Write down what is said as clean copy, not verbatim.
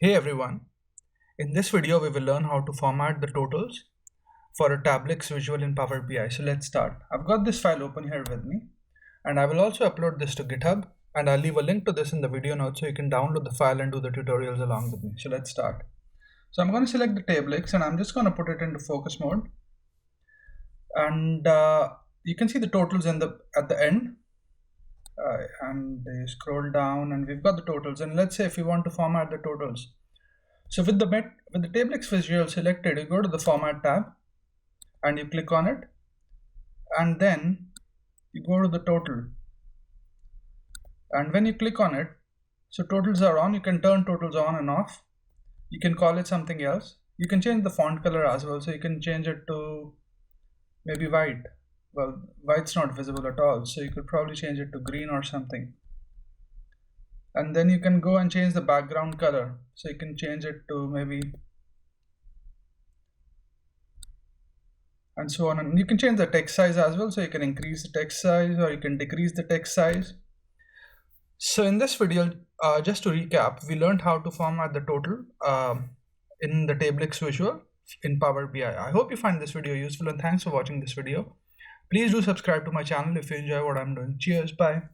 Hey everyone, in this video we will learn how to format the totals for a Tablix visual in Power BI. So let's start. I've got this file open here with me and I will also upload this to GitHub and I'll leave a link to this in the video notes so you can download the file and do the tutorials along with me. So let's start. So I'm going to select the Tablix and I'm just going to put it into focus mode and you can see the totals at the end. And they scroll down and we've got the totals, and let's say if you want to format the totals. So with the Tablix visual selected, you go to the format tab and you click on it, and then you go to the total, and when you click on it, so totals are on. You can turn totals on and off. You can call it something else. You can change the font color as well, so you can change it to maybe white. Well, white's not visible at all, so you could probably change it to green or something. And then you can go and change the background color, so you can change it to maybe, and so on. And you can change the text size as well, so you can increase the text size or you can decrease the text size. So in this video, just to recap, we learned how to format the total in the Tablix visual in Power BI. I hope you find this video useful, and thanks for watching this video. Please do subscribe to my channel if you enjoy what I'm doing. Cheers, bye.